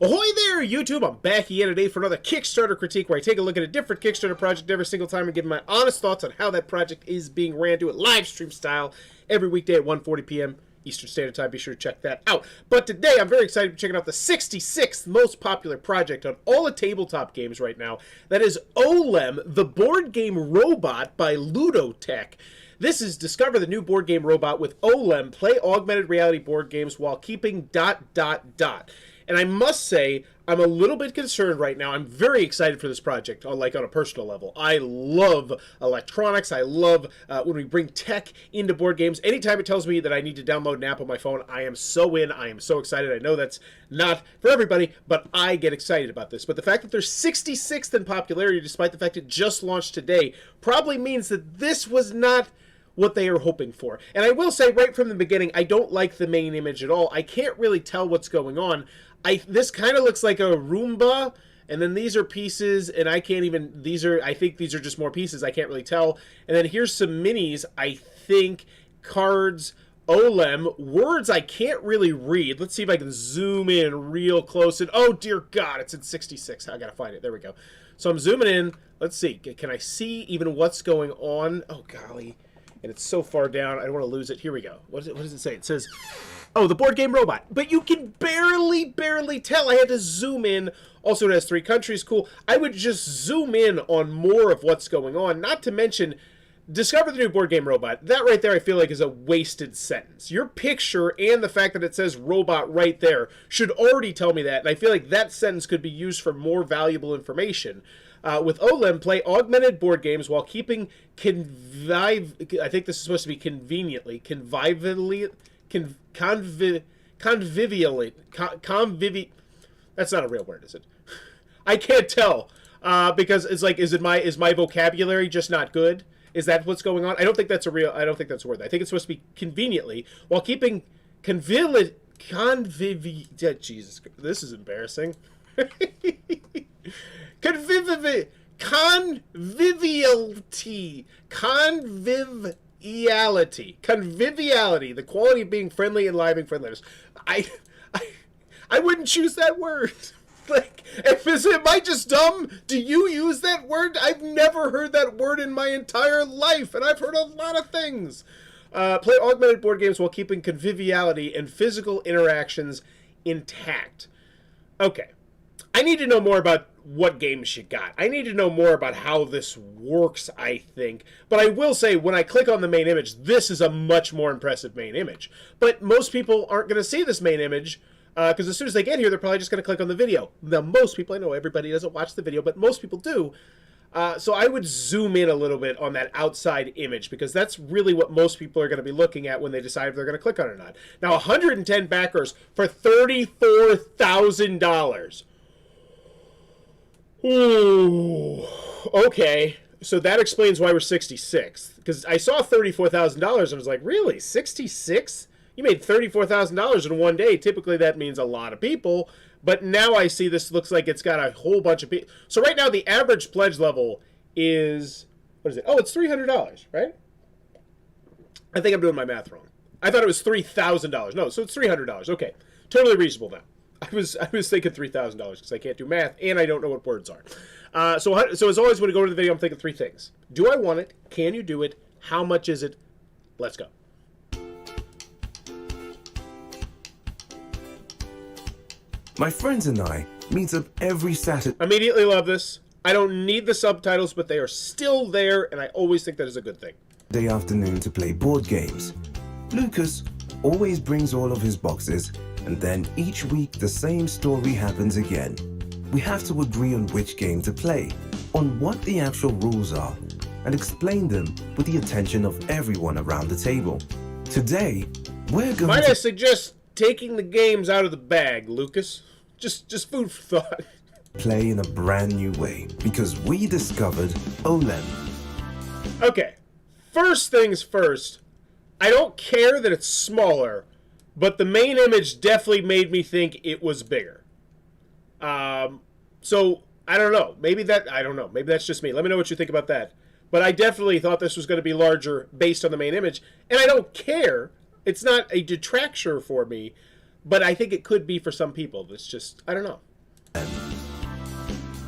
Ahoy there, YouTube! I'm back again today for another Kickstarter critique where I take a look at a different Kickstarter project every single time and give my honest thoughts on how that project is being ran. Do it live stream style every weekday at 1:40 p.m. Eastern Standard Time. Be sure to check that out. But today I'm very excited to be checking out the 66th most popular project on all the tabletop games right now. That is OLEM, the board game robot by LudoTech. This is discover the new board game robot with OLEM. Play augmented reality board games while keeping ... And I must say, I'm a little bit concerned right now. I'm very excited for this project, on a personal level. I love electronics. I love when we bring tech into board games. Anytime it tells me that I need to download an app on my phone, I am so in. I am so excited. I know that's not for everybody, but I get excited about this. But the fact that they're 66th in popularity, despite the fact it just launched today, probably means that this was not what they are hoping for. And I will say right from the beginning, I don't like the main image at all. I can't really tell what's going on. This kind of looks like a Roomba, and then these are pieces, and I can't even, I think these are just more pieces. I can't really tell. And then here's some minis, I think, cards, OLEM, words I can't really read. Let's see if I can zoom in real close. And oh dear God, it's in 66. I gotta find it. There we go. So I'm zooming in. Let's see. Can I see even what's going on? Oh golly. And it's so far down, I don't want to lose it. Here we go. What does it say? It says, oh, the board game robot. But you can barely tell. I had to zoom in. Also, it has 3 countries. Cool. I would just zoom in on more of what's going on. Not to mention, discover the new board game robot. That right there I feel like is a wasted sentence. Your picture and the fact that it says robot right there should already tell me that. And I feel like that sentence could be used for more valuable information. With OLEM, play augmented board games while keeping I think this is supposed to be conveniently, that's not a real word, is it? I can't tell, because it's like, is my vocabulary just not good? Is that what's going on? I don't think that's a word. I think it's supposed to be conveniently while keeping Jesus, this is embarrassing. Conviviality, the quality of being friendly and living friendliness. I wouldn't choose that word. Like, am I just dumb? Do you use that word? I've never heard that word in my entire life, and I've heard a lot of things. Play augmented board games while keeping conviviality and physical interactions intact. Okay. I need to know more about what games you got. I need to know more about how this works, I think. But I will say, when I click on the main image, this is a much more impressive main image. But most people aren't going to see this main image, because as soon as they get here, they're probably just going to click on the video. Now, most people, I know everybody doesn't watch the video, but most people do. So I would zoom in a little bit on that outside image, because that's really what most people are going to be looking at when they decide if they're going to click on it or not. Now, 110 backers for $34,000. Ooh, okay. So that explains why we're 66th. Because I saw $34,000 and I was like, really? 66? You made $34,000 in one day. Typically that means a lot of people. But now I see this looks like it's got a whole bunch of people. So right now the average pledge level is, what is it? Oh, it's $300, right? I think I'm doing my math wrong. I thought it was $3,000. No, so it's $300. Okay. Totally reasonable now. I was thinking $3,000 because I can't do math and I don't know what words are. So as always, when I go to the video, I'm thinking 3 things. Do I want it? Can you do it? How much is it? Let's go. My friends and I meet up every Saturday. Immediately love this. I don't need the subtitles, but they are still there, and I always think that is a good thing. Afternoon to play board games. Lucas always brings all of his boxes, and then each week the same story happens again. We have to agree on which game to play, on what the actual rules are, and explain them with the attention of everyone around the table. Today, we're going Might I suggest taking the games out of the bag, Lucas? Just food for thought. Play in a brand new way, because we discovered OLEM. Okay, first things first, I don't care that it's smaller, but the main image definitely made me think it was bigger. So, I don't know. Maybe that's just me. Let me know what you think about that. But I definitely thought this was going to be larger based on the main image. And I don't care. It's not a detractor for me. But I think it could be for some people. It's just, I don't know.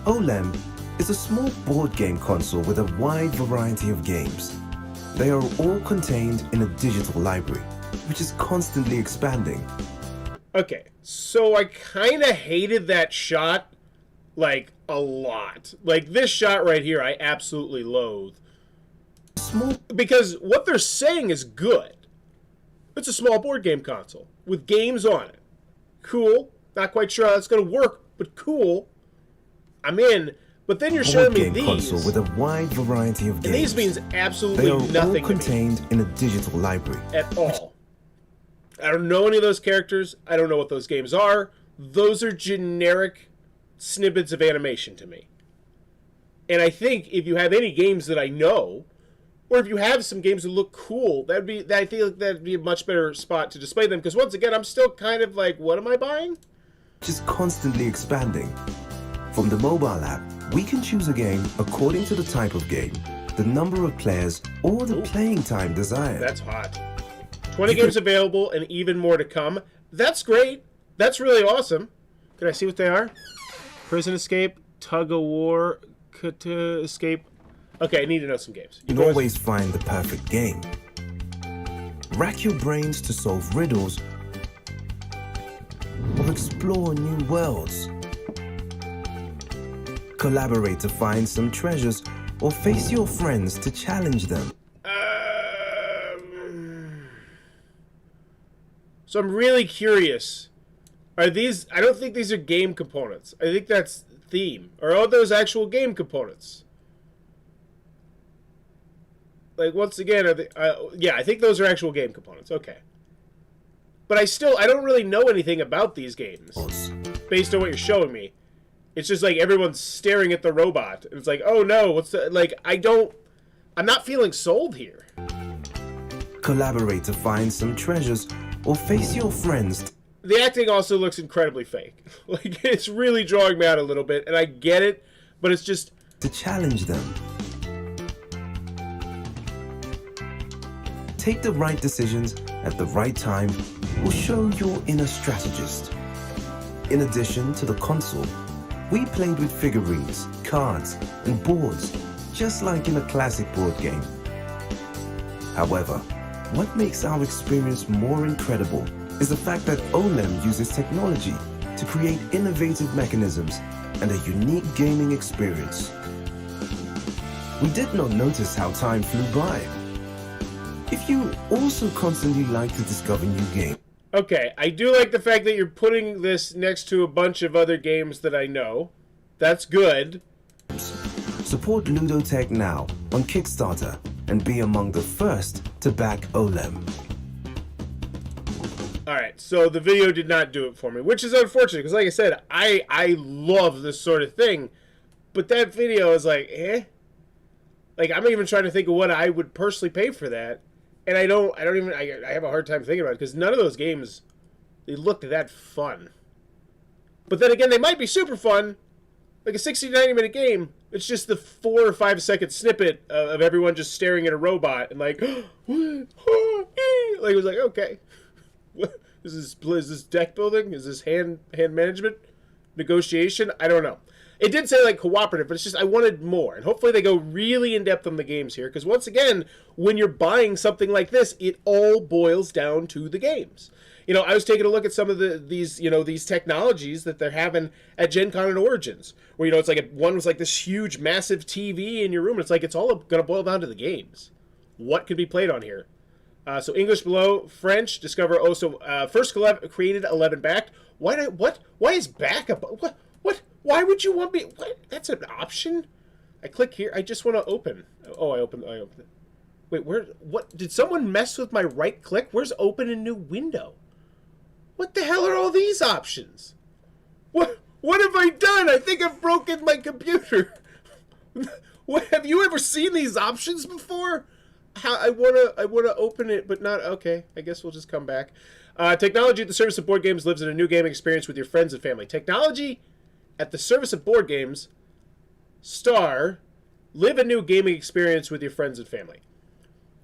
OLEM is a small board game console with a wide variety of games. They are all contained in a digital library, which is constantly expanding. Okay, so I kind of hated that shot, like, a lot. Like, this shot right here, I absolutely loathe. Because what they're saying is good. It's a small board game console with games on it. Cool. Not quite sure how that's going to work, but cool. I'm in. But then you're showing me these. Console with a wide variety of games. And these means absolutely nothing to me. They are all contained in a digital library. At all. I don't know any of those characters. I don't know what those games are. Those are generic snippets of animation to me. And I think if you have any games that I know, or if you have some games that look cool, I think that'd be a much better spot to display them. Because once again, I'm still kind of like, what am I buying? Just constantly expanding. From the mobile app, we can choose a game according to the type of game, the number of players, or the playing time desired. That's hot. 20 games available and even more to come. That's great. That's really awesome. Can I see what they are? Prison Escape, Tug of War, Kata Escape. Okay, I need to know some games. You can always find the perfect game. Rack your brains to solve riddles or explore new worlds. Collaborate to find some treasures or face your friends to challenge them. So I'm really curious. Are these... I don't think these are game components. I think that's theme. Or are those actual game components? Like, once again, are they... yeah, I think those are actual game components. Okay. But I don't really know anything about these games. Based on what you're showing me. It's just like everyone's staring at the robot. And it's like, oh no, what's the... Like, I'm not feeling sold here. Collaborate to find some treasures or face your friends. The acting also looks incredibly fake. Like, it's really drawing me out a little bit, and I get it, but it's just... To challenge them. Take the right decisions at the right time will show your inner strategist. In addition to the console, we played with figurines, cards, and boards, just like in a classic board game. However, what makes our experience more incredible is the fact that OLEM uses technology to create innovative mechanisms and a unique gaming experience. We did not notice how time flew by. If you also constantly like to discover new games. Okay, I do like the fact that you're putting this next to a bunch of other games that I know. That's good. Support LudoTech now on Kickstarter and be among the first to back OLEM. Alright, so the video did not do it for me, which is unfortunate, because like I said, I love this sort of thing, but that video is like, eh? Like, I'm even trying to think of what I would personally pay for that, and I have a hard time thinking about it, because none of those games, they looked that fun. But then again, they might be super fun, like a 60 to 90 minute game. It's just the 4 or 5 second snippet of everyone just staring at a robot and like, like it was like, okay, what is this deck building? Is this hand management, negotiation? I don't know. It did say like cooperative, but it's just I wanted more, and hopefully they go really in depth on the games here, because once again, when you're buying something like this, it all boils down to the games. You know, I was taking a look at some of these technologies that they're having at Gen Con and Origins, where, you know, it's like one was like this huge, massive TV in your room, and it's like it's all going to boil down to the games. What could be played on here? So English below, French, discover also first created 11 backed. Why is backup? What? Why would you want me? What? That's an option. I click here. I just want to open. Oh, I opened it. Wait, where? What? Did someone mess with my right click? Where's open a new window? What the hell are all these options? What have I done? I think I've broken my computer. What, have you ever seen these options before? I wanna open it, but not okay. I guess we'll just come back. Technology at the service of board games lives in a new gaming experience with your friends and family. Technology at the service of board games. Live a new gaming experience with your friends and family.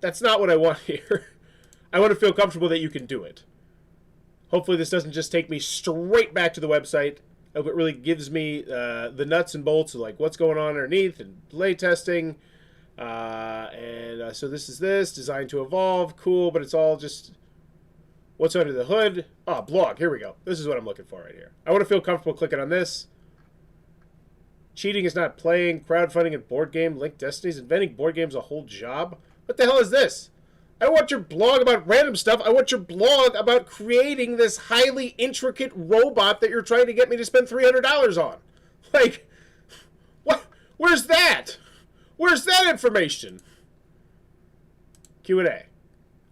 That's not what I want here. I want to feel comfortable that you can do it. Hopefully this doesn't just take me straight back to the website. I hope it really gives me the nuts and bolts of like what's going on underneath and delay testing. So this is designed to evolve. Cool, but it's all just what's under the hood. Oh, blog. Here we go. This is what I'm looking for right here. I want to feel comfortable clicking on this. Cheating is not playing. Crowdfunding and board game. Linked destinies. Inventing board games a whole job. What the hell is this? I want your blog about random stuff. I want your blog about creating this highly intricate robot that you're trying to get me to spend $300 on. Like, what? Where's that? Where's that information? Q&A.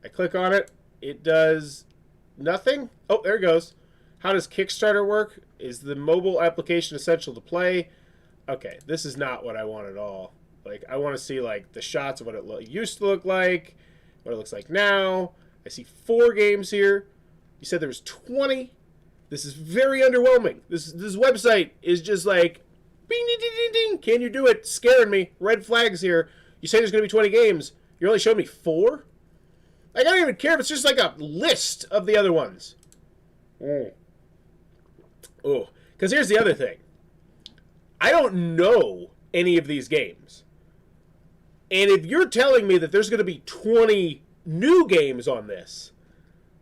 I click on it. It does nothing. Oh, there it goes. How does Kickstarter work? Is the mobile application essential to play? Okay, this is not what I want at all. Like, I want to see, like, the shots of what it used to look like, what it looks like now. I see 4 games here. You said there was 20. This is very underwhelming. This website is just like, bing, ding, ding, ding, ding. Can you do it? Scaring me. Red flags here. You say there's going to be 20 games. You only showed me 4? Like, I don't even care if it's just like a list of the other ones. Oh, because here's the other thing. I don't know any of these games. And if you're telling me that there's going to be 20 new games on this,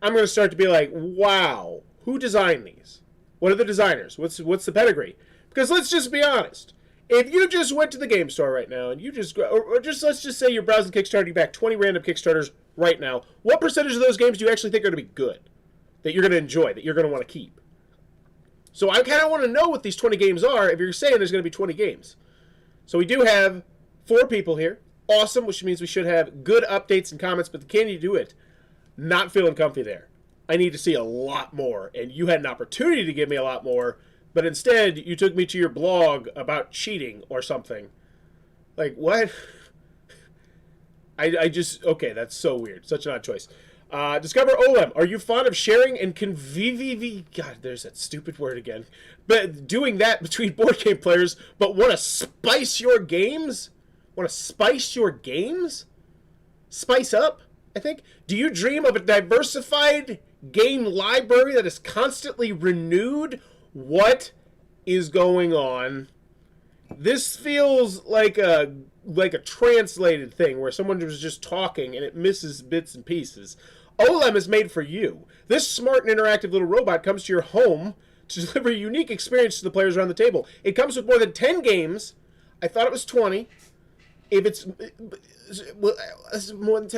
I'm going to start to be like, wow, who designed these? What are the designers? What's the pedigree? Because let's just be honest. If you just went to the game store right now and you just, or just let's just say you're browsing Kickstarter, you back 20 random Kickstarters right now, what percentage of those games do you actually think are going to be good? That you're going to enjoy, that you're going to want to keep? So I kind of want to know what these 20 games are if you're saying there's going to be 20 games. So we do have 4 people here. Awesome, which means we should have good updates and comments, but can you do it? Not feeling comfy there. I need to see a lot more, and you had an opportunity to give me a lot more, but instead you took me to your blog about cheating or something. Like, what? I just, okay, that's so weird. Such an odd choice. Discover OLEM. Are you fond of sharing and God, there's that stupid word again. But doing that between board game players, but want to spice your games? Want to spice your games? Spice up, I think. Do you dream of a diversified game library that is constantly renewed? What is going on? This feels like a translated thing where someone was just talking and it misses bits and pieces. OLEM is made for you. This smart and interactive little robot comes to your home to deliver a unique experience to the players around the table. It comes with more than 10 games. I thought it was 20. If it's more than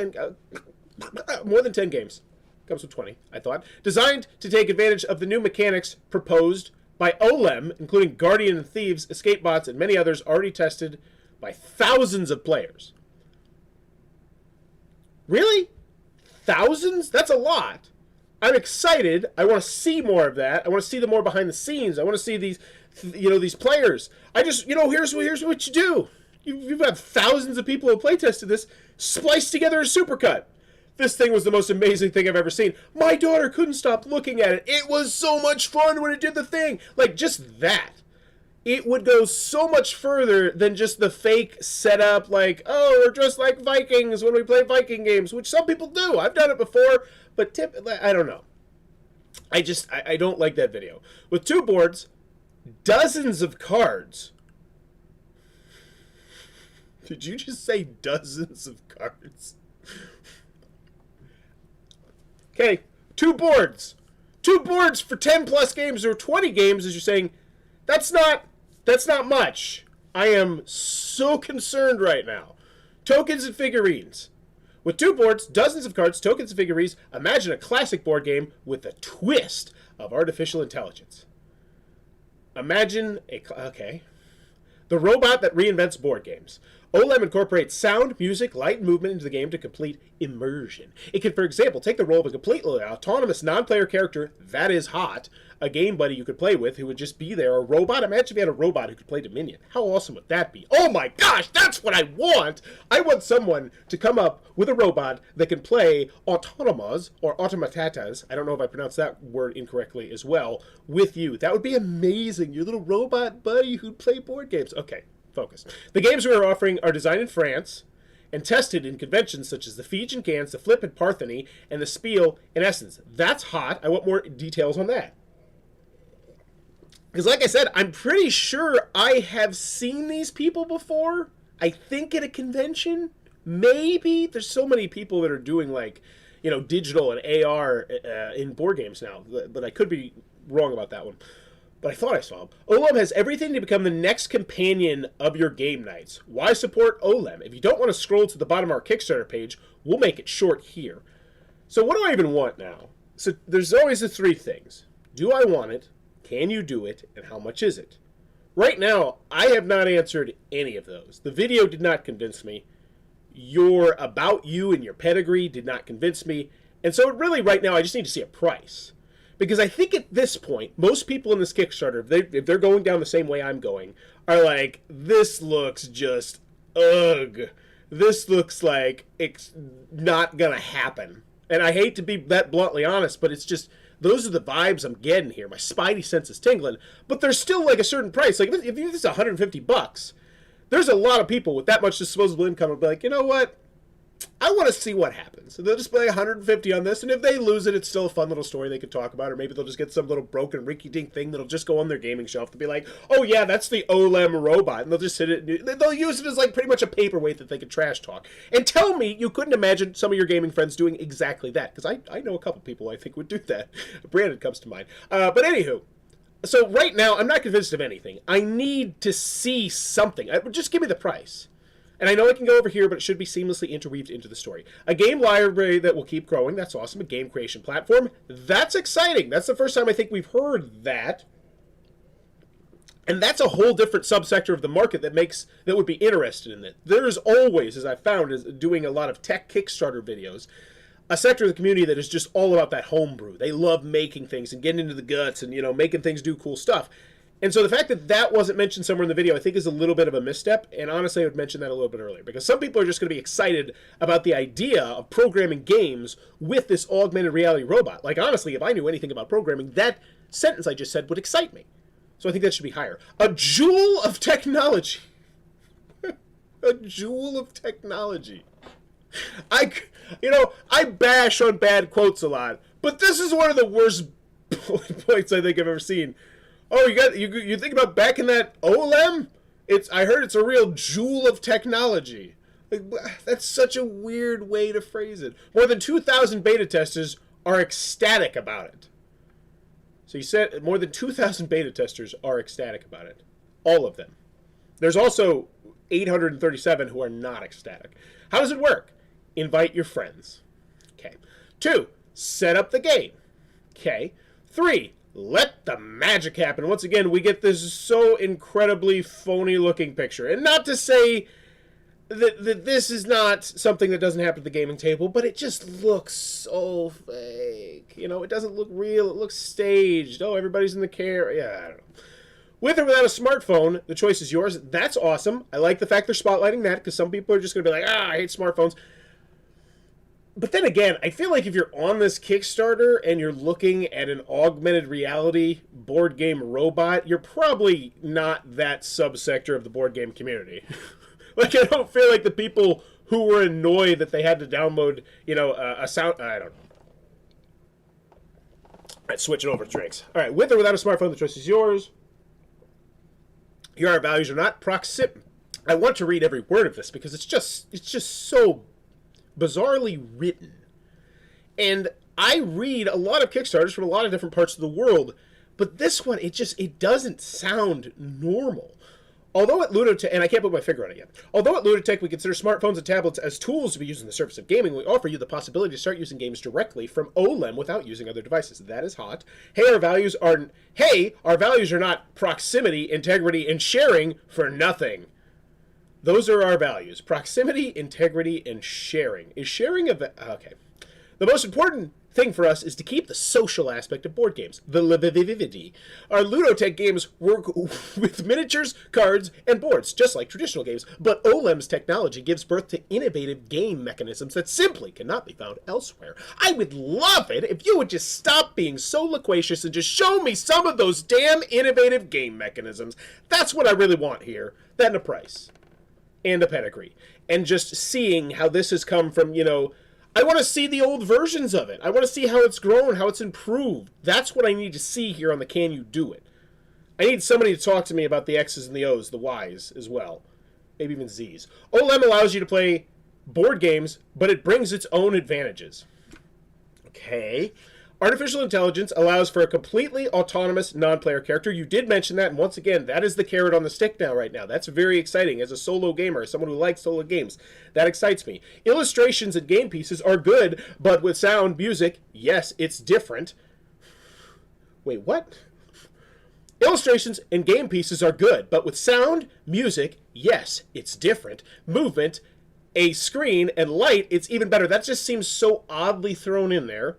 10 games. Comes with 20, I thought. Designed to take advantage of the new mechanics proposed by OLEM, including Guardian and Thieves, Escape Bots, and many others already tested by thousands of players. Really? Thousands? That's a lot. I'm excited. I want to see more of that. I want to see the more behind the scenes. I want to see these, these players. I just, here's what you do. You've got thousands of people who play tested this, spliced together a supercut. This thing was the most amazing thing I've ever seen. My daughter couldn't stop looking at it. It was so much fun when it did the thing. Like, just that. It would go so much further than just the fake setup, like, oh, we're dressed like Vikings when we play Viking games, which some people do. I've done it before, but I don't know. I don't like that video. With 2 boards, dozens of cards. Did you just say dozens of cards? Okay, 2 boards. 2 boards for 10 plus games or 20 games, as you're saying, that's not much. I am so concerned right now. Tokens and figurines. With 2 boards, dozens of cards, tokens and figurines, imagine a classic board game with a twist of artificial intelligence. Imagine okay. The robot that reinvents board games. OLEM incorporates sound, music, light, and movement into the game to complete immersion. It can, for example, take the role of a completely autonomous non-player character, that is hot, a game buddy you could play with who would just be there, a robot. Imagine if you had a robot who could play Dominion. How awesome would that be? Oh my gosh, that's what I want! I want someone to come up with a robot that can play autonomas, or automatatas, I don't know if I pronounced that word incorrectly as well, with you. That would be amazing. Your little robot buddy who'd play board games. Okay. Focus. The games we are offering are designed in France and tested in conventions such as the Fij and Cans, the Flip and Partheny, and the Spiel in Essence. That's hot. I want more details on that. Because like I said, I'm pretty sure I have seen these people before. I think at a convention. Maybe. There's so many people that are doing like, you know, digital and AR in board games now. But I could be wrong about that one. But I thought I saw him. OLEM has everything to become the next companion of your game nights. Why support OLEM? If you don't want to scroll to the bottom of our Kickstarter page, we'll make it short here. So what do I even want now? So there's always the three things. Do I want it? Can you do it? And how much is it? Right now, I have not answered any of those. The video did not convince me. Your about you and your pedigree did not convince me. And so really right now, I just need to see a price. Because I think at this point, most people in this Kickstarter, if they're going down the same way I'm going, are like, this looks just, ugh. This looks like it's not going to happen. And I hate to be that bluntly honest, but it's just, those are the vibes I'm getting here. My spidey sense is tingling. But there's still like a certain price. Like if this is $150, there's a lot of people with that much disposable income who'll be like, you know what? I want to see what happens. So they'll just play 150 on this, and if they lose it, it's still a fun little story they could talk about, or maybe they'll just get some little broken rinky-dink thing that'll just go on their gaming shelf to be like, oh yeah, that's the OLEM robot, and they'll just hit it, they'll use it as like pretty much a paperweight that they could trash talk. And tell me you couldn't imagine some of your gaming friends doing exactly that, because I know a couple people I think would do that. Brandon comes to mind. But anywho, so right now, I'm not convinced of anything. I need to see something. Just give me the price. And I know I can go over here, but it should be seamlessly interweaved into the story. A game library that will keep growing. That's awesome. A game creation platform. That's exciting. That's the first time I think we've heard that. And that's a whole different subsector of the market that would be interested in it. There's always, as I've found, is doing a lot of tech Kickstarter videos, a sector of the community that is just all about that homebrew. They love making things and getting into the guts and, you know, making things do cool stuff. And so the fact that that wasn't mentioned somewhere in the video, I think is a little bit of a misstep. And honestly, I would mention that a little bit earlier. Because some people are just going to be excited about the idea of programming games with this augmented reality robot. Like, honestly, if I knew anything about programming, that sentence I just said would excite me. So I think that should be higher. A jewel of technology. A jewel of technology. I bash on bad quotes a lot. But this is one of the worst points I think I've ever seen. Oh, you think about back in that OLEM? I heard it's a real jewel of technology. Like, that's such a weird way to phrase it. More than 2,000 beta testers are ecstatic about it. So you said more than 2,000 beta testers are ecstatic about it. All of them. There's also 837 who are not ecstatic. How does it work? Invite your friends. Okay. 2, set up the game. Okay. 3, let the magic happen. Once again, we get this so incredibly phony-looking picture. And not to say that this is not something that doesn't happen at the gaming table, but it just looks so fake. You know, it doesn't look real. It looks staged. Oh, everybody's in the care. Yeah, I don't know. With or without a smartphone, the choice is yours. That's awesome. I like the fact they're spotlighting that, because some people are just going to be like, I hate smartphones. But then again, I feel like if you're on this Kickstarter and you're looking at an augmented reality board game robot, you're probably not that subsector of the board game community. Like, I don't feel like the people who were annoyed that they had to download, a sound... I don't know. All right, switching over to drinks. All right, with or without a smartphone, the choice is yours. Here our values are not proximity. I want to read every word of this because it's just so bizarrely written. And I read a lot of Kickstarters from a lot of different parts of the world, but this one, it doesn't sound normal. Although at LudoTech, and I can't put my finger on it yet, although at LudoTech we consider smartphones and tablets as tools to be used in the service of gaming, we offer you the possibility to start using games directly from OLEM without using other devices. That is hot. Our values are not proximity, integrity, and sharing for nothing. Those are our values. Proximity, integrity, and sharing. Is sharing okay. The most important thing for us is to keep the social aspect of board games. The livivivity. Our LudoTech games work with miniatures, cards, and boards, just like traditional games, but OLEM's technology gives birth to innovative game mechanisms that simply cannot be found elsewhere. I would love it if you would just stop being so loquacious and just show me some of those damn innovative game mechanisms. That's what I really want here. That and a price. And a pedigree. And just seeing how this has come from, I want to see the old versions of it. I want to see how it's grown, how it's improved. That's what I need to see here on the Can You Do It? I need somebody to talk to me about the X's and the O's, the Y's as well. Maybe even Z's. OLEM allows you to play board games, but it brings its own advantages. Okay. Artificial intelligence allows for a completely autonomous non-player character. You did mention that, and once again, that is the carrot on the stick now right now. That's very exciting. As a solo gamer, as someone who likes solo games, that excites me. Illustrations and game pieces are good, but with sound, music, yes, it's different. Wait, what? Illustrations and game pieces are good, but with sound, music, yes, it's different. Movement, a screen, and light, it's even better. That just seems so oddly thrown in there.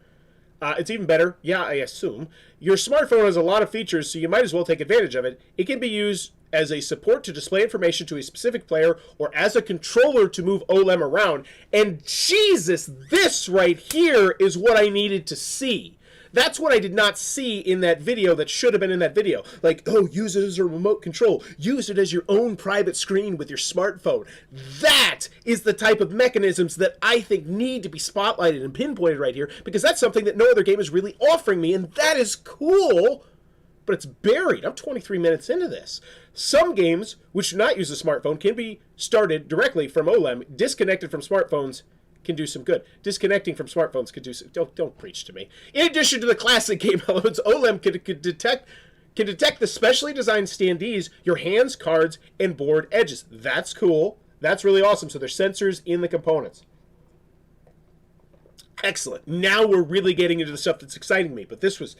It's even better, yeah, I assume. Your smartphone has a lot of features, so you might as well take advantage of it. It can be used as a support to display information to a specific player or as a controller to move OLEM around. And Jesus, this right here is what I needed to see. That's what I did not see in that video that should have been in that video. Like, oh, use it as a remote control. Use it as your own private screen with your smartphone. That is the type of mechanisms that I think need to be spotlighted and pinpointed right here, because that's something that no other game is really offering me, and that is cool, but it's buried. I'm 23 minutes into this. Some games, which do not use a smartphone, can be started directly from OLEM, disconnected from smartphones, can do some good. Disconnecting from smartphones can do some... Don't preach to me. In addition to the classic game elements, OLEM can detect the specially designed standees, your hands, cards, and board edges. That's cool. That's really awesome. So there's sensors in the components. Excellent. Now we're really getting into the stuff that's exciting me, but this was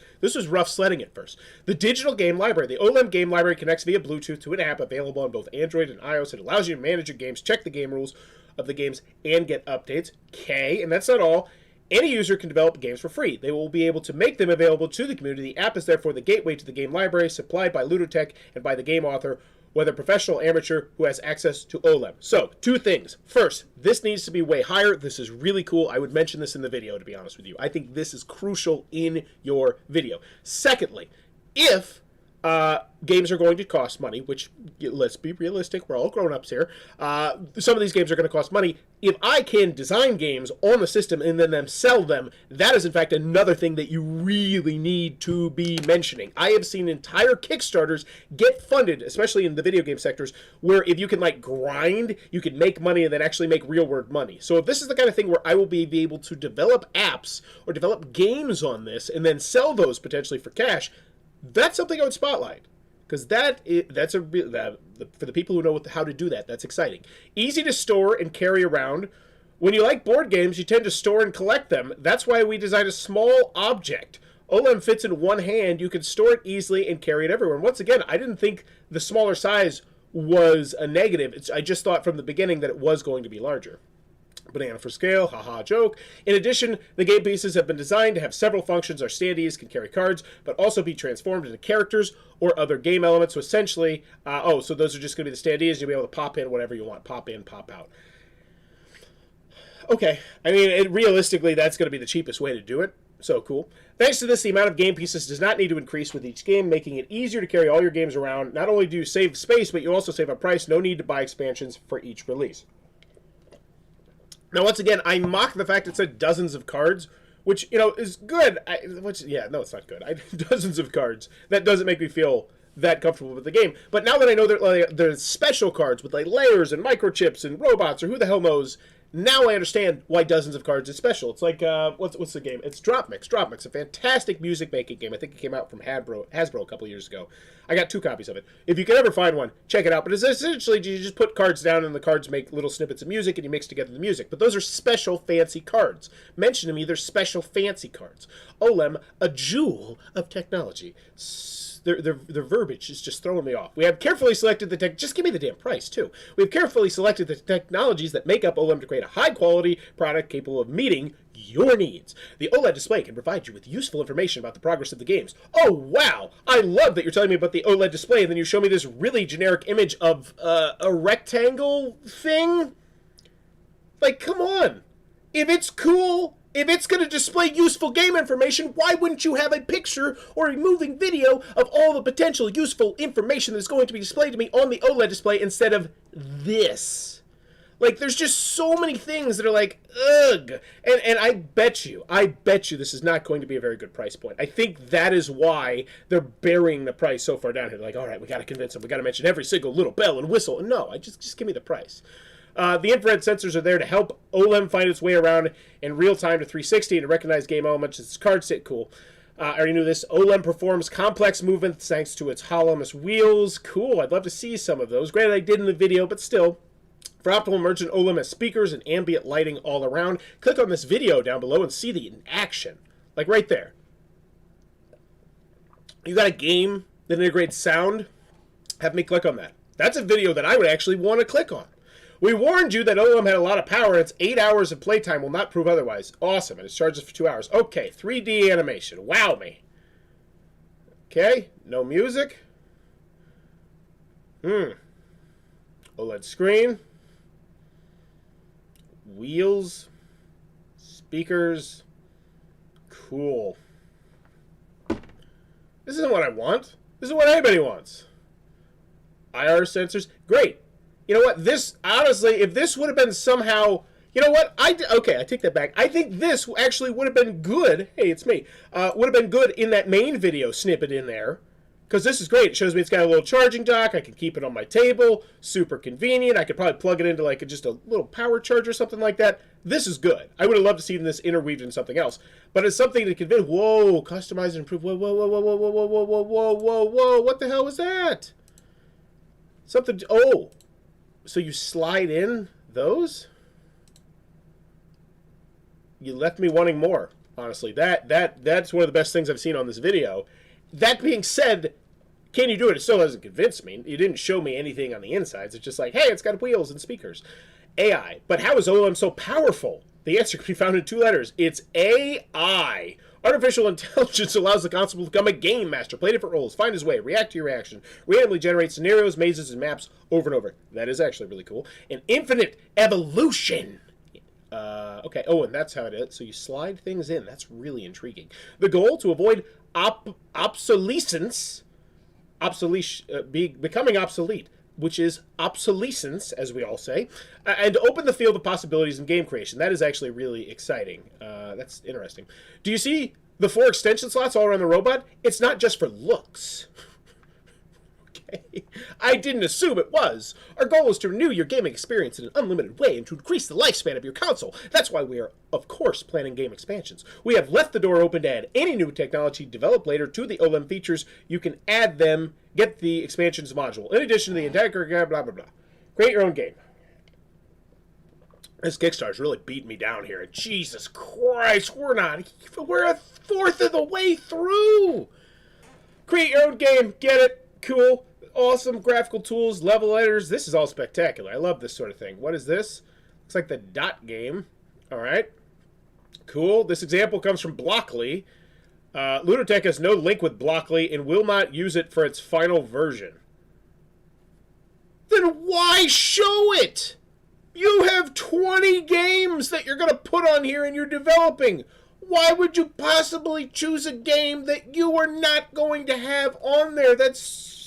rough sledding at first. The digital game library. The OLEM game library connects via Bluetooth to an app available on both Android and iOS. It allows you to manage your games, check the game rules of the games, and get updates. Okay, and that's not all. Any user can develop games for free. They will be able to make them available to the community. The app is therefore the gateway to the game library, supplied by LudoTech and by the game author, whether professional or amateur, who has access to OLEM. So, two things. First, this needs to be way higher. This is really cool. I would mention this in the video, to be honest with you. I think this is crucial in your video. Secondly, if games are going to cost money, which, let's be realistic, we're all grown-ups here. Some of these games are going to cost money. If I can design games on the system and then sell them, that is, in fact, another thing that you really need to be mentioning. I have seen entire Kickstarters get funded, especially in the video game sectors, where if you can, like, grind, you can make money and then actually make real-world money. So if this is the kind of thing where I will be able to develop apps or develop games on this and then sell those potentially for cash, that's something I would spotlight, because for the people who know how to do that, that's exciting. Easy to store and carry around. When you like board games, you tend to store and collect them. That's why we designed a small object. OLEM fits in one hand. You can store it easily and carry it everywhere. And once again, I didn't think the smaller size was a negative. I just thought from the beginning that it was going to be larger. Banana for scale, haha joke. In addition, the game pieces have been designed to have several functions. Our standees can carry cards, but also be transformed into characters or other game elements. So essentially, so those are just going to be the standees. You'll be able to pop in whatever you want. Pop in, pop out. Okay, I mean, realistically, that's going to be the cheapest way to do it. So cool. Thanks to this, the amount of game pieces does not need to increase with each game, making it easier to carry all your games around. Not only do you save space, but you also save on price. No need to buy expansions for each release. Now, once again, I mock the fact it said dozens of cards, which, is good. No, it's not good. Dozens of cards. That doesn't make me feel that comfortable with the game. But now that I know that there's special cards with, like, layers and microchips and robots or who the hell knows, now I understand why dozens of cards is special. It's like, what's the game? It's Drop Mix. Drop Mix, a fantastic music-making game. I think it came out from Hasbro a couple years ago. I got 2 copies of it. If you can ever find one, check it out. But it's essentially, you just put cards down and the cards make little snippets of music and you mix together the music. But those are special fancy cards. Mention to me they're special fancy cards. OLEM, a jewel of technology. Their verbiage is just throwing me off. We have carefully selected the tech. Just give me the damn price, too. We have carefully selected the technologies that make up OLEM to create a high-quality product capable of meeting your needs. The OLED display can provide you with useful information about the progress of the games. Oh, wow! I love that you're telling me about the OLED display, and then you show me this really generic image of a rectangle thing? Like, come on! If it's cool... If it's going to display useful game information, why wouldn't you have a picture or a moving video of all the potential useful information that's going to be displayed to me on the OLED display instead of this? Like, there's just so many things that are like, ugh. And I bet you this is not going to be a very good price point. I think that is why they're burying the price so far down here. They're like, all right, we got to convince them. We got to mention every single little bell and whistle. No, just give me the price. The infrared sensors are there to help OLEM find its way around in real time to 360 and to recognize game elements. It's card sit cool. I already knew this. OLEM performs complex movements thanks to its hollowness wheels. Cool. I'd love to see some of those. Granted, I did in the video, but still. For optimal immersion, OLEM has speakers and ambient lighting all around. Click on this video down below and see the in action. Like right there. You got a game that integrates sound? Have me click on that. That's a video that I would actually want to click on. We warned you that OLEM had a lot of power and its 8 hours of playtime will not prove otherwise. Awesome, and it charges for 2 hours. Okay, 3D animation. Wow me. Okay, no music. OLED screen. Wheels. Speakers. Cool. This isn't what I want. This is what anybody wants. IR sensors. Great. You know what? This, honestly, if this would have been somehow... You know what? Okay, I take that back. I think this actually would have been good. Hey, it's me. Would have been good in that main video snippet in there. Because this is great. It shows me it's got a little charging dock. I can keep it on my table. Super convenient. I could probably plug it into like just a little power charge or something like that. This is good. I would have loved to see this interweaved in something else. But it's something to convince... Whoa, customize and improve. Whoa, whoa, whoa, whoa, whoa, whoa, whoa, whoa, whoa, whoa, whoa. What the hell was that? Something... Oh. So you slide in those? You left me wanting more, honestly. That's one of the best things I've seen on this video. That being said, can you do it? It still doesn't convince me. You didn't show me anything on the insides. It's just like, hey, it's got wheels and speakers. AI. But how is OLEM so powerful? The answer can be found in 2 letters. It's AI. Artificial intelligence allows the console to become a game master, play different roles, find his way, react to your reaction, randomly generate scenarios, mazes, and maps over and over. That is actually really cool. An infinite evolution. Okay. Oh, and that's how it is. So you slide things in. That's really intriguing. The goal, to avoid obsolescence, becoming obsolete, which is obsolescence, as we all say, and open the field of possibilities in game creation. That is actually really exciting. That's interesting. Do you see the 4 extension slots all around the robot? It's not just for looks. Okay. I didn't assume it was. Our goal is to renew your gaming experience in an unlimited way and to increase the lifespan of your console. That's why we are, of course, planning game expansions. We have left the door open to add any new technology developed later to the OLEM features. You can add them, get the expansions module. In addition to the entire blah, blah, blah. Create your own game. This Kickstarter's really beating me down here. Jesus Christ, we're a fourth of the way through. Create your own game. Get it. Cool. Awesome graphical tools, level editors. This is all spectacular. I love this sort of thing. What is this? Looks like the dot game. All right. Cool. This example comes from Blockly. LudoTech has no link with Blockly and will not use it for its final version. Then why show it? You have 20 games that you're going to put on here and you're developing. Why would you possibly choose a game that you are not going to have on there? That's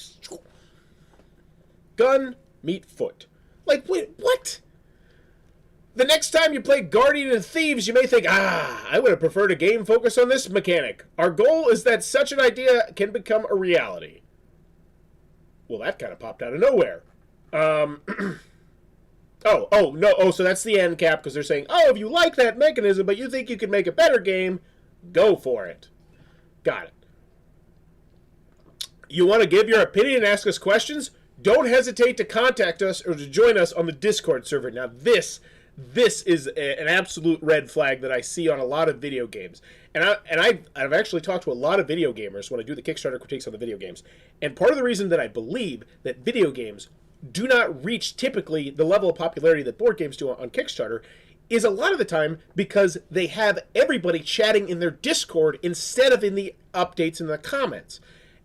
gun, meat, foot. Like, wait, what? The next time you play Guardian of Thieves, you may think, I would have preferred a game focused on this mechanic. Our goal is that such an idea can become a reality. Well, that kind of popped out of nowhere. No. Oh, so that's the end cap, because they're saying, oh, if you like that mechanism, but you think you can make a better game, go for it. Got it. You want to give your opinion and ask us questions? Don't hesitate to contact us or to join us on the Discord server. Now, this is an absolute red flag that I see on a lot of video games. And I've actually talked to a lot of video gamers when I do the Kickstarter critiques on the video games. And part of the reason that I believe that video games do not reach typically the level of popularity that board games do on Kickstarter is a lot of the time because they have everybody chatting in their Discord instead of in the updates and the comments.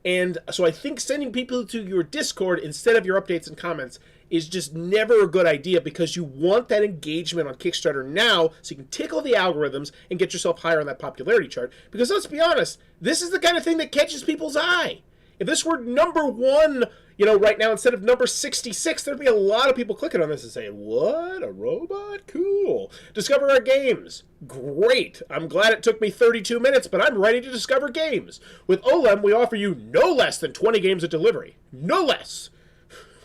And so I think sending people to your Discord instead of your updates and comments is just never a good idea, because you want that engagement on Kickstarter now so you can tickle the algorithms and get yourself higher on that popularity chart. Because let's be honest, this is the kind of thing that catches people's eye. If this were number 1, right now instead of number 66, there'd be a lot of people clicking on this and saying, what? A robot? Cool. Discover our games. Great. I'm glad it took me 32 minutes, but I'm ready to discover games. With OLEM, we offer you no less than 20 games of delivery. No less.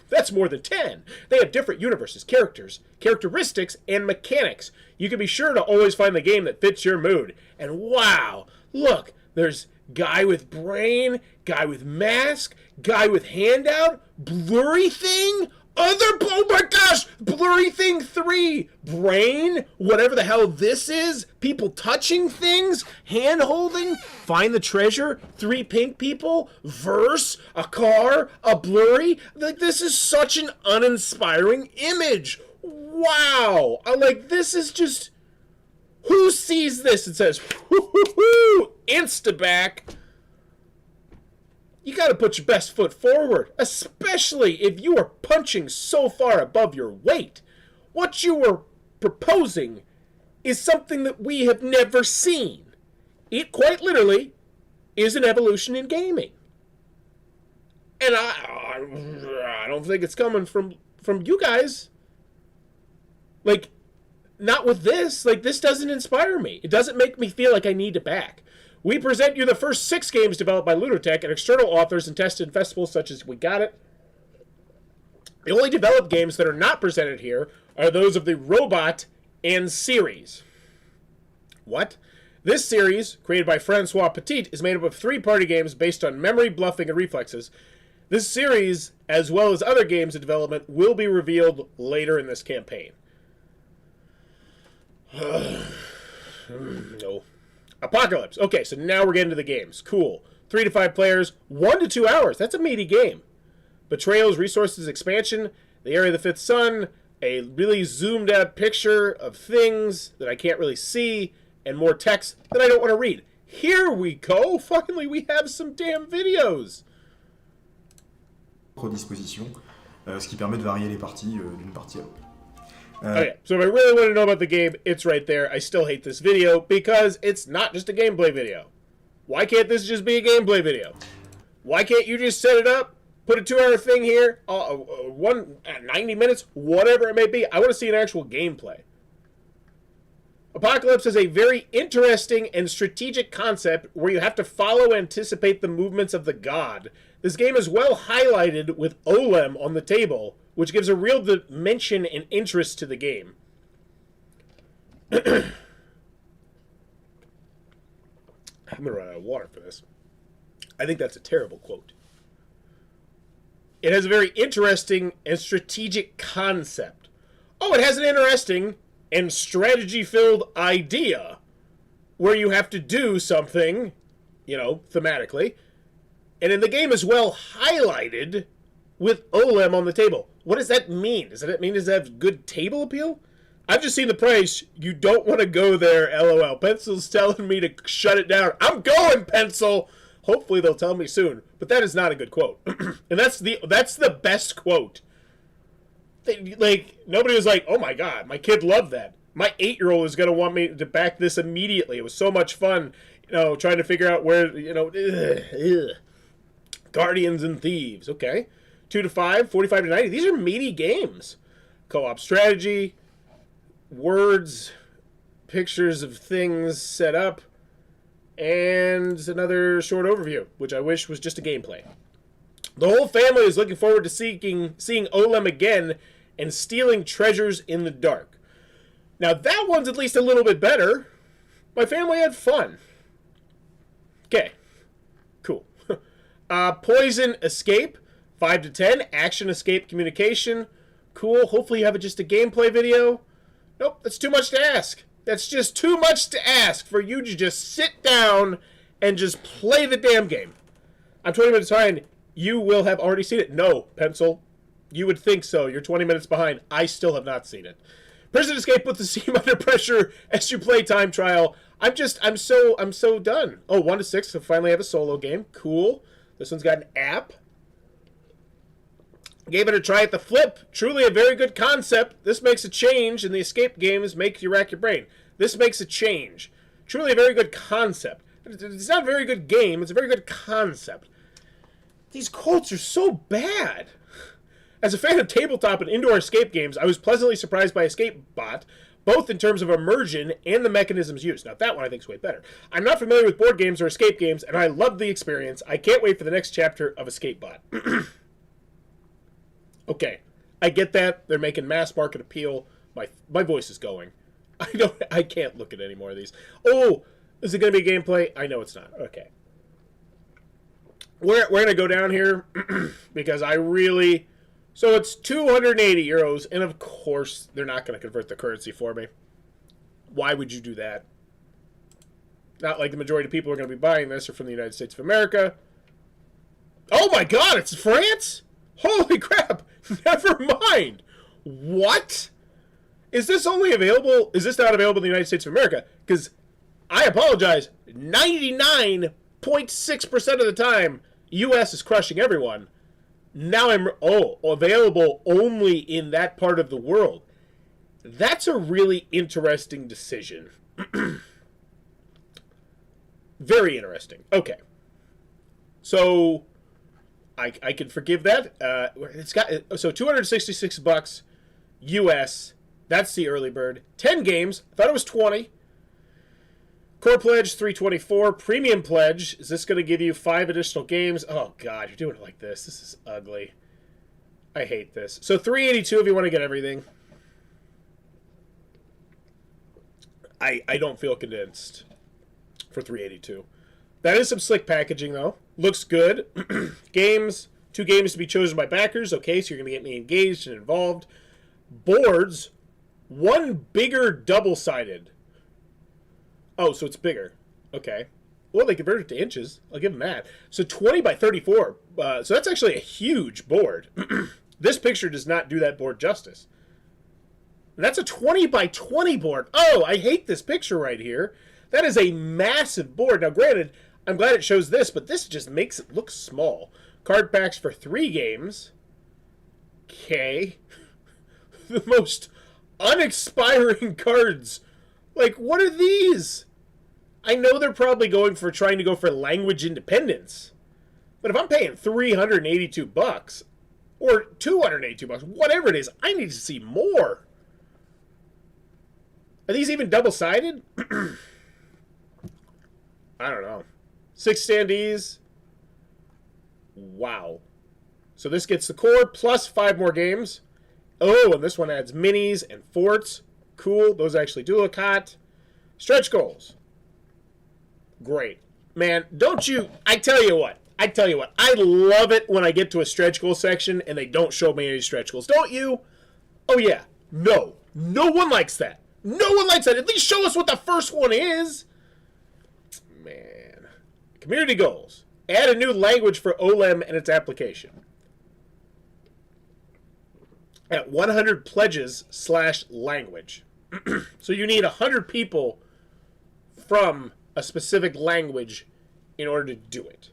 That's more than 10. They have different universes, characters, characteristics, and mechanics. You can be sure to always find the game that fits your mood. And wow, look, there's guy with brain, guy with mask, guy with handout, blurry thing, oh my gosh, blurry thing 3, brain, whatever the hell this is, people touching things, hand holding, find the treasure, 3 pink people, verse, a car, a blurry. Like, this is such an uninspiring image. Wow. This is just, who sees this and says, whoo, Instaback? You gotta put your best foot forward, especially if you are punching so far above your weight. What you are proposing is something that we have never seen. It quite literally is an evolution in gaming. And I don't think it's coming from you guys. Not with this. This doesn't inspire me. It doesn't make me feel like I need to back. We present you the first 6 games developed by LudoTech and external authors and tested in festivals such as We Got It. The only developed games that are not presented here are those of the Robot and series. What? This series, created by Francois Petit, is made up of 3 party games based on memory, bluffing, and reflexes. This series, as well as other games in development, will be revealed later in this campaign. No. Apocalypse. Okay, so now we're getting to the games. Cool. 3 to 5 players, 1 to 2 hours. That's a meaty game. Betrayals, resources, expansion, the area of the 5th sun, a really zoomed out picture of things that I can't really see, and more text that I don't want to read. Here we go. Finally, we have some damn videos. Disposition, ce qui permet de varier les parties d'une partie à l'autre. Okay, so if I really want to know about the game, it's right there. I still hate this video because it's not just a gameplay video. Why can't this just be a gameplay video? Why can't you just set it up, put a 2-hour thing here, 90 minutes, whatever it may be? I want to see an actual gameplay. Apocalypse is a very interesting and strategic concept where you have to follow and anticipate the movements of the god. This game is well highlighted with OLEM on the table, which gives a real dimension and interest to the game. I'm going to run out of water for this. I think that's a terrible quote. It has a very interesting and strategic concept. Oh, it has an interesting and strategy-filled idea where you have to do something, thematically. And in the game is well highlighted with OLEM on the table. What does that mean? Does that mean does that have good table appeal? I've just seen the price. You don't want to go there, LOL. Pencil's telling me to shut it down. I'm going, Pencil! Hopefully they'll tell me soon. But that is not a good quote. And that's the best quote. Nobody was like, oh my god, my kid loved that. My 8-year-old is going to want me to back this immediately. It was so much fun, trying to figure out where, Guardians and Thieves. Okay. 2 to 5, 45 to 90. These are meaty games. Co-op strategy, words, pictures of things set up, and another short overview, which I wish was just a gameplay. The whole family is looking forward to seeing OLEM again and stealing treasures in the dark. Now that one's at least a little bit better. My family had fun. Okay. Cool. Poison Escape. 5 to 10, action, escape, communication. Cool. Hopefully you have just a gameplay video. Nope, that's too much to ask. That's just too much to ask for you to just sit down and just play the damn game. I'm 20 minutes behind. You will have already seen it. No, Pencil. You would think so. You're 20 minutes behind. I still have not seen it. Prison Escape puts the team under pressure as you play time trial. I'm so done. Oh, 1 to 6, so finally have a solo game. Cool. This one's got an app. Gave it a try at the flip. Truly a very good concept. This makes a change, and the escape games make you rack your brain. This makes a change. Truly a very good concept. It's not a very good game. It's a very good concept. These quotes are so bad. As a fan of tabletop and indoor escape games, I was pleasantly surprised by Escape Bot, both in terms of immersion and the mechanisms used. Now, that one I think is way better. I'm not familiar with board games or escape games, and I love the experience. I can't wait for the next chapter of Escape Bot. Okay, I get that. They're making mass market appeal. My voice is going. I can't look at any more of these. Oh, is it going to be gameplay? I know it's not. Okay. We're going to go down here because I really... So it's 280 euros, and of course they're not going to convert the currency for me. Why would you do that? Not like the majority of people who are going to be buying this are from the United States of America. Oh my god, it's France? Holy crap! Never mind! What? Is this only available... Is this not available in the United States of America? Because, I apologize, 99.6% of the time, US is crushing everyone. Now I'm... Oh, available only in that part of the world. That's a really interesting decision. Very interesting. Okay. So, I can forgive that. It's got... So, $266 US. That's the early bird. 10 games. I thought it was 20. Core pledge, $324. Premium pledge. Is this going to give you 5 additional games? Oh, God, you're doing it like this. This is ugly. I hate this. So, $382 if you want to get everything. I don't feel convinced for $382. That is some slick packaging, though. Looks good. Games. 2 games to be chosen by backers. Okay, so you're going to get me engaged and involved. Boards. 1 bigger double-sided. Oh, so it's bigger. Okay. Well, they converted it to inches. I'll give them that. So 20 by 34. So that's actually a huge board. This picture does not do that board justice. And that's a 20 by 20 board. Oh, I hate this picture right here. That is a massive board. Now, granted, I'm glad it shows this, but this just makes it look small. Card packs for 3 games. Okay. The most unexpiring cards. Like, what are these? I know they're probably trying to go for language independence. But if I'm paying $382 or $282, whatever it is, I need to see more. Are these even double-sided? I don't know. 6 standees. Wow. So this gets the core plus 5 more games. Oh, and this one adds minis and forts. Cool. Those actually do look hot. Stretch goals. Great. Man, don't you... I tell you what. I love it when I get to a stretch goal section and they don't show me any stretch goals. Don't you? Oh, yeah. No. No one likes that. No one likes that. At least show us what the first one is. Man. Community goals. Add a new language for OLEM and its application. At 100 pledges / language. So you need 100 people from a specific language in order to do it.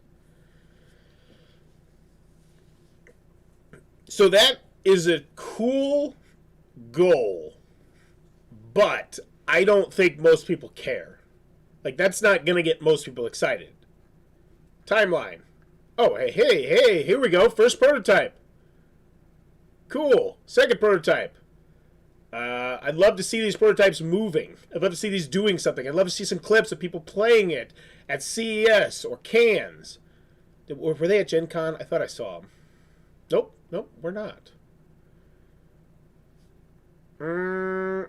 So that is a cool goal, but I don't think most people care. Like, that's not going to get most people excited. Timeline. Oh, hey, here we go. First prototype. Cool. Second prototype. I'd love to see these prototypes moving. I'd love to see these doing something. I'd love to see some clips of people playing it at CES or Cannes. Were they at Gen Con? I thought I saw them. Nope, we're not. Who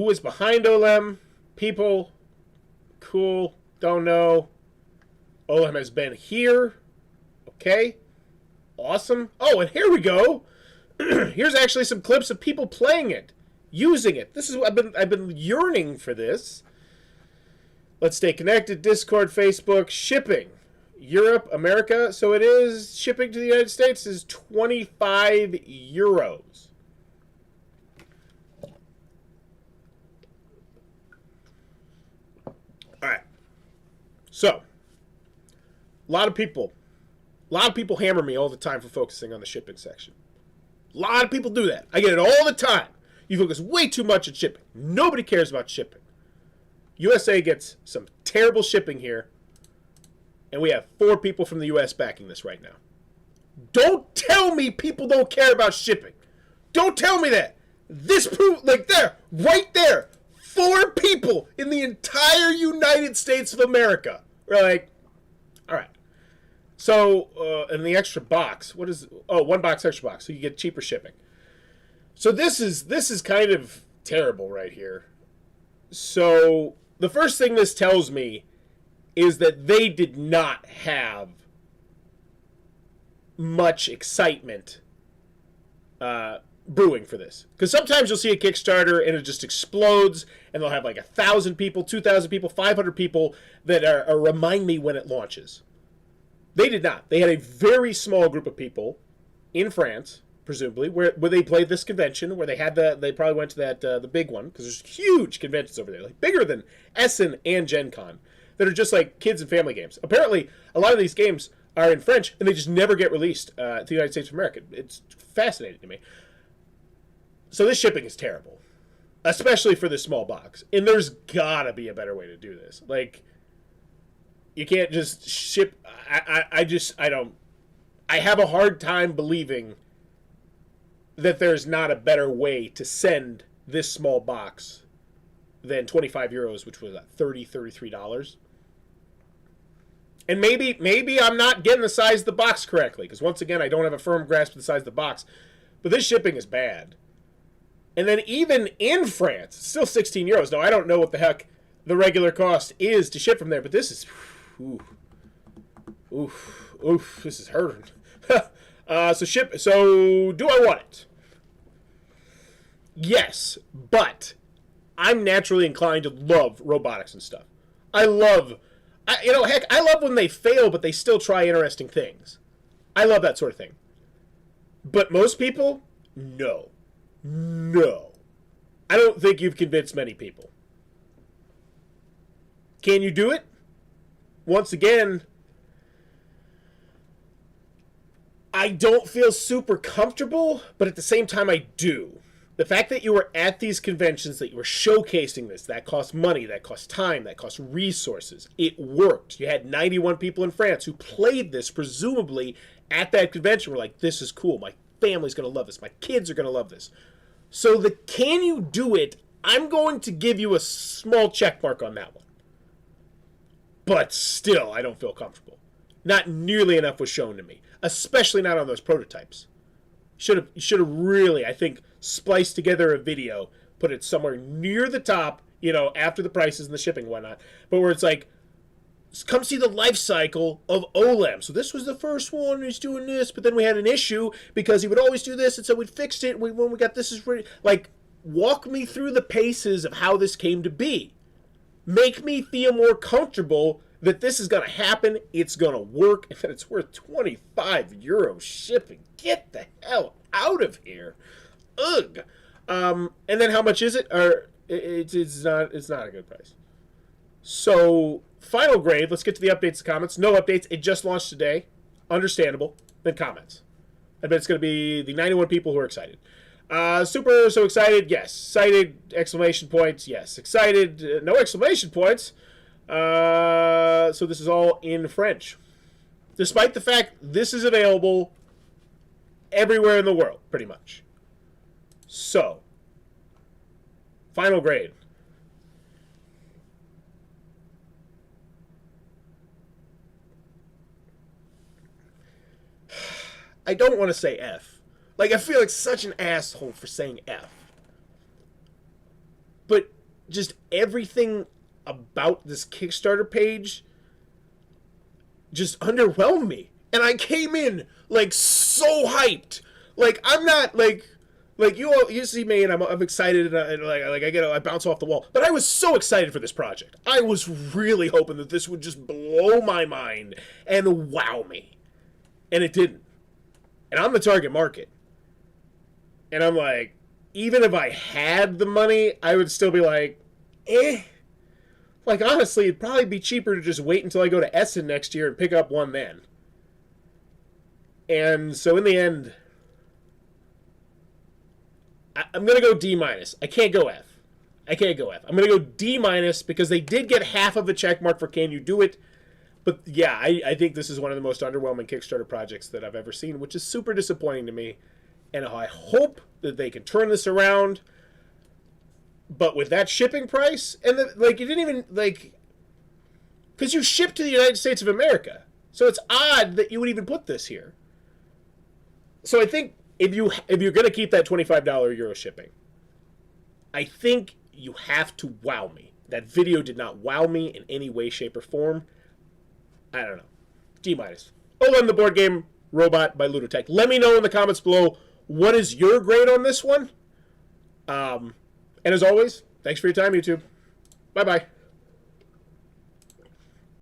is behind OLEM? People. Cool. Don't know. OLEM has been here. Okay. Awesome. Oh, and here we go. Here's actually some clips of people playing it, using it. This is I've been yearning for this. Let's stay connected. Discord, Facebook, shipping. Europe, America. So it is shipping to the United States is 25 euros. All right. So, a lot of people hammer me all the time for focusing on the shipping section. A lot of people do that. I get it all the time. You focus way too much on shipping. Nobody cares about shipping. USA gets some terrible shipping here. And we have 4 people from the US backing this right now. Don't tell me people don't care about shipping. Don't tell me that. This proof, like there, right there, 4 people in the entire United States of America are like, all right. So, in the extra box, what is? Oh, 1 box extra box, so you get cheaper shipping. So this is kind of terrible right here. So the first thing this tells me is that they did not have much excitement brewing for this. Because sometimes you'll see a Kickstarter and it just explodes, and they'll have like 1,000 people, 2,000 people, 500 people that are remind me when it launches. They did not. They had a very small group of people in France, presumably, where they played this convention, where they probably went to that the big one, because there's huge conventions over there, like bigger than Essen and Gen Con, that are just like kids and family games. Apparently, a lot of these games are in French, and they just never get released to the United States of America. It's fascinating to me. So this shipping is terrible, especially for this small box. And there's gotta be a better way to do this. Like, you can't just ship. I have a hard time believing that there's not a better way to send this small box than 25 euros, which was $33. And maybe I'm not getting the size of the box correctly, because once again, I don't have a firm grasp of the size of the box. But this shipping is bad. And then even in France, it's still 16 euros. Now, I don't know what the heck the regular cost is to ship from there, but this is... Oof, this is hurting. So do I want it? Yes, but I'm naturally inclined to love robotics and stuff. I love when they fail, but they still try interesting things. I love that sort of thing. But most people, no. I don't think you've convinced many people. Can you do it? Once again, I don't feel super comfortable, but at the same time I do. The fact that you were at these conventions, that you were showcasing this, that costs money, that costs time, that costs resources. It worked. You had 91 people in France who played this, presumably, at that convention. Were like, this is cool. My family's going to love this. My kids are going to love this. So the can you do it, I'm going to give you a small check mark on that one. But still, I don't feel comfortable. Not nearly enough was shown to me, especially not on those prototypes. Should have really, I think, spliced together a video, put it somewhere near the top, after the prices and the shipping and whatnot, but where it's like, come see the life cycle of OLEM. So this was the first one, he's doing this, but then we had an issue because he would always do this, and so we fixed it, when we got this is ready. Like, walk me through the paces of how this came to be. Make me feel more comfortable that this is going to happen, it's going to work, and that it's worth 25 euro shipping. Get the hell out of here. Ugh. And then how much is it? Or it's not a good price. So, final grade. Let's get to the updates and comments. No updates. It just launched today. Understandable. Then comments. I bet it's going to be the 91 people who are excited. So excited. Yes. Excited. Exclamation points. Yes. Excited. No exclamation points. So this is all in French. Despite the fact this is available everywhere in the world, pretty much. So, final grade. I don't want to say F. Like, I feel like such an asshole for saying F. But just everything about this Kickstarter page just underwhelmed me. And I came in, like, so hyped. Like, I'm not, like you see me and I'm excited and I bounce off the wall. But I was so excited for this project. I was really hoping that this would just blow my mind and wow me. And it didn't. And I'm the target market. And I'm like, even if I had the money, I would still be like, eh. Like, honestly, it'd probably be cheaper to just wait until I go to Essen next year and pick up one then. And so in the end, I'm going to go D-. I can't go F. I'm going to go D- because they did get half of a check mark for can you do it. But yeah, I think this is one of the most underwhelming Kickstarter projects that I've ever seen, which is super disappointing to me. And I hope that they can turn this around. But with that shipping price, and you didn't even because you ship to the United States of America, so it's odd that you would even put this here. So I think if you're going to keep that $25 Euro shipping, I think you have to wow me. That video did not wow me in any way, shape, or form. I don't know. D-. OLEM the board game robot by LudoTech. Let me know in the comments below, what is your grade on this one? And as always, thanks for your time, YouTube. Bye-bye.